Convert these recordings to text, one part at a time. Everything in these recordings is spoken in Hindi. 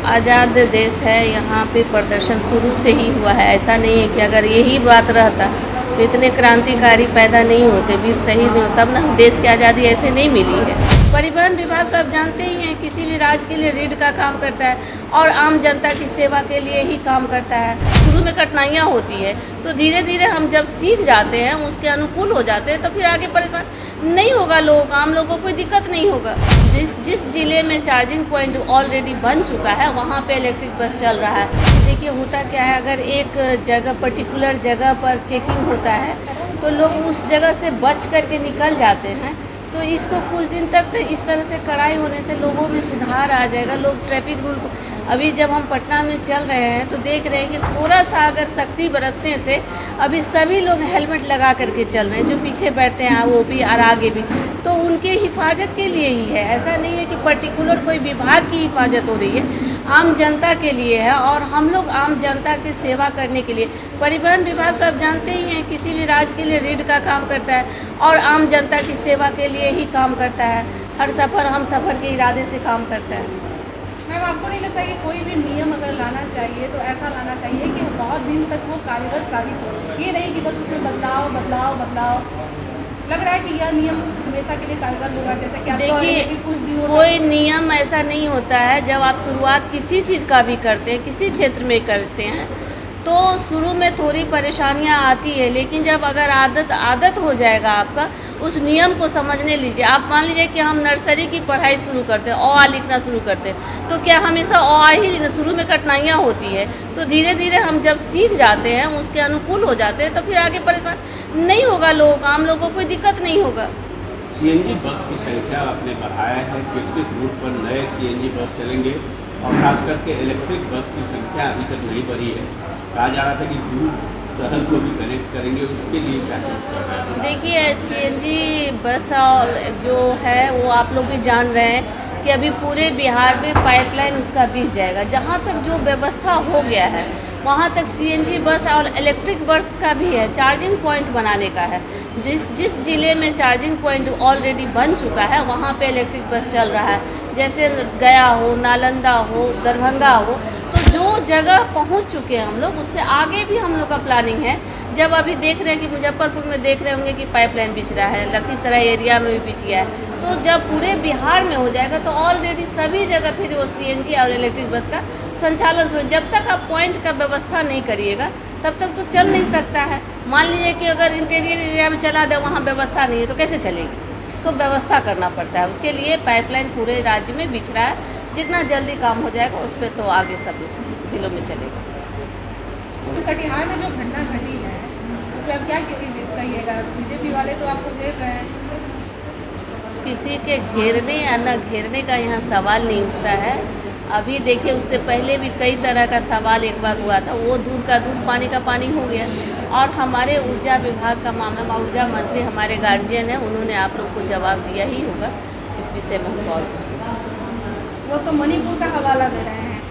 आज़ाद देश है, यहाँ पे प्रदर्शन शुरू से ही हुआ है। ऐसा नहीं है कि अगर यही बात रहता तो इतने क्रांतिकारी पैदा नहीं होते, वीर शहीद नहीं होते, तब ना देश की आज़ादी ऐसे नहीं मिली है। परिवहन विभाग तो आप जानते ही हैं, किसी भी राज्य के लिए रीढ़ का काम करता है और आम जनता की सेवा के लिए ही काम करता है। शुरू में कठिनाइयाँ होती है तो धीरे धीरे हम जब सीख जाते हैं, उसके अनुकूल हो जाते हैं, तो फिर आगे परेशान नहीं होगा लोग, आम लोगों को कोई दिक्कत नहीं होगा। जिस जिले में चार्जिंग पॉइंट ऑलरेडी बन चुका है वहाँ पे इलेक्ट्रिक बस चल रहा है। देखिए होता क्या है, अगर एक जगह पर्टिकुलर जगह पर चेकिंग होता है तो लोग उस जगह से बच करके निकल जाते हैं। तो इसको कुछ दिन तक तो इस तरह से कड़ाई होने से लोगों में सुधार आ जाएगा। लोग ट्रैफिक रूल को, अभी जब हम पटना में चल रहे हैं तो देख रहे हैं कि थोड़ा सा अगर सख्ती बरतने से अभी सभी लोग हेलमेट लगा करके चल रहे हैं, जो पीछे बैठते हैं वो भी और आगे भी, तो उनके हिफाजत के लिए ही है। ऐसा नहीं है कि पर्टिकुलर कोई विभाग की हिफाजत हो रही है, आम जनता के लिए है और हम लोग आम जनता की सेवा करने के लिए। परिवहन विभाग तो आप जानते ही हैं, किसी भी राज्य के लिए रीढ़ का काम करता है और आम जनता की सेवा के लिए ही काम करता है। हर सफ़र हम सफ़र के इरादे से काम करता है। मैम, आपको नहीं लगता कि कोई भी नियम अगर लाना चाहिए तो ऐसा लाना चाहिए कि वो बहुत दिन तक वो कारगर साबित हो, ये नहीं कि बस उसमें बदलाव बदलाव बदलाव। लग रहा है कि यह नियम हमेशा के लिए कारगर होगा, जैसे कि देखिए कोई नियम ऐसा नहीं होता है। जब आप शुरुआत किसी चीज़ का भी करते हैं, किसी क्षेत्र में करते हैं, तो शुरू में थोड़ी परेशानियां आती है, लेकिन जब अगर आदत हो जाएगा आपका, उस नियम को समझने लीजिए। आप मान लीजिए कि हम नर्सरी की पढ़ाई शुरू करते हैं, अ आ लिखना शुरू करते हैं, तो क्या हमेशा अ आ ही लिखना? शुरू में कठिनाइयाँ होती है तो धीरे धीरे हम जब सीख जाते हैं, उसके अनुकूल हो जाते हैं, तो फिर आगे परेशान नहीं होगा लोग, आम लोगों को कोई दिक्कत नहीं होगा। सीएनजी बस की संख्या आपने बढ़ाया है, किस किस रूट पर नए सीएनजी बस चलेंगे और खास करके इलेक्ट्रिक बस की संख्या अभी तक नहीं बढ़ी है। कहा जा रहा था कि दूर शहर को भी कनेक्ट करेंगे, उसके लिए क्या है? देखिए सीएनजी बस जो है वो आप लोग भी जान रहे हैं कि अभी पूरे बिहार में पाइपलाइन उसका बिछ जाएगा। जहाँ तक जो व्यवस्था हो गया है वहाँ तक सीएनजी बस और इलेक्ट्रिक बस का भी है, चार्जिंग पॉइंट बनाने का है। जिस जिले में चार्जिंग पॉइंट ऑलरेडी बन चुका है वहाँ पे इलेक्ट्रिक बस चल रहा है, जैसे गया हो, नालंदा हो, दरभंगा हो, तो जो जगह पहुँच चुके हैं हम लोग, उससे आगे भी हम लोग का प्लानिंग है। जब अभी देख रहे हैं कि मुजफ्फरपुर में देख रहे होंगे कि पाइपलाइन बिछ रहा है, लखीसराय एरिया में भी बिछ गया है, तो जब पूरे बिहार में हो जाएगा तो ऑलरेडी सभी जगह फिर वो सीएनजी और इलेक्ट्रिक बस का संचालन शुरू। जब तक आप पॉइंट का व्यवस्था नहीं करिएगा तब तक तो चल नहीं सकता है। मान लीजिए कि अगर इंटीरियर एरिया में चला दे, वहाँ व्यवस्था नहीं है तो कैसे चलेगी? तो व्यवस्था करना पड़ता है, उसके लिए पाइपलाइन पूरे राज्य में बिछ रहा है। जितना जल्दी काम हो जाएगा उस पर तो आगे सब जिलों में चलेगा। तो कटिहार में जो घटना घटी है उसमें आप क्या कहिएगा? बीजेपी वाले तो आपको घेर रहे हैं। किसी के घेरने या न घेरने का यहाँ सवाल नहीं उठता है। अभी देखिए उससे पहले भी कई तरह का सवाल एक बार हुआ था, वो दूध का दूध पानी का पानी हो गया। और हमारे ऊर्जा विभाग का मामला, ऊर्जा मंत्री हमारे गार्जियन हैं, उन्होंने आप लोग को जवाब दिया ही होगा। इस विषय में हमको और कुछ वो तो मणिपुर का हवाला दे रहे हैं,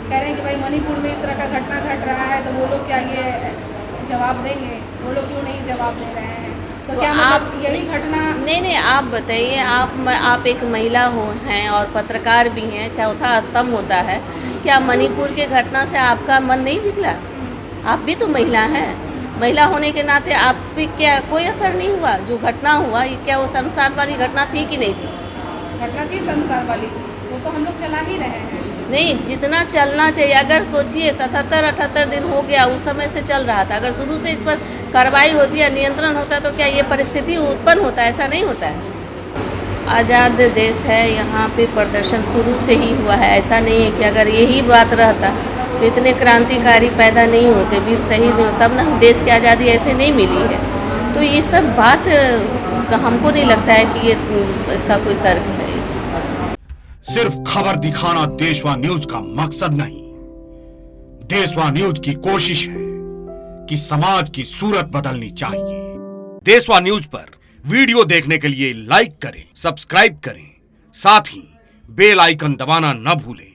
कह रहे हैं कि भाई मणिपुर में इस तरह का घटना घट रहा है तो वो लोग क्या ये जवाब देंगे? वो लोग क्यों नहीं जवाब दे रहे हैं? तो क्या आप यही घटना? नहीं, आप बताइए। आप एक महिला हैं और पत्रकार भी हैं, चौथा स्तंभ होता है। क्या मणिपुर के घटना से आपका मन नहीं बिगड़ा? आप भी तो महिला हैं, महिला होने के नाते आप पे क्या कोई असर नहीं हुआ? जो घटना हुआ ये क्या वो शर्मसार वाली घटना थी कि नहीं थी? घटना थी शर्मसार वाली, वो तो हम लोग चला ही रहे हैं। नहीं, जितना चलना चाहिए। अगर सोचिए 77-78 दिन हो गया, उस समय से चल रहा था। अगर शुरू से इस पर कार्रवाई होती है, नियंत्रण होता, तो क्या ये परिस्थिति उत्पन्न होता? ऐसा नहीं होता है। आज़ाद देश है, यहाँ पे प्रदर्शन शुरू से ही हुआ है। ऐसा नहीं है कि अगर यही बात रहता तो इतने क्रांतिकारी पैदा नहीं होते, वीर शहीद नहीं होते, तब ना देश की आज़ादी ऐसे नहीं मिली है। तो ये सब बात हमको नहीं लगता है कि ये इसका कोई तर्क है। सिर्फ खबर दिखाना देशवा न्यूज का मकसद नहीं। देशवा न्यूज की कोशिश है कि समाज की सूरत बदलनी चाहिए। देशवा न्यूज पर वीडियो देखने के लिए लाइक करें, सब्सक्राइब करें, साथ ही बेल आइकन दबाना न भूलें।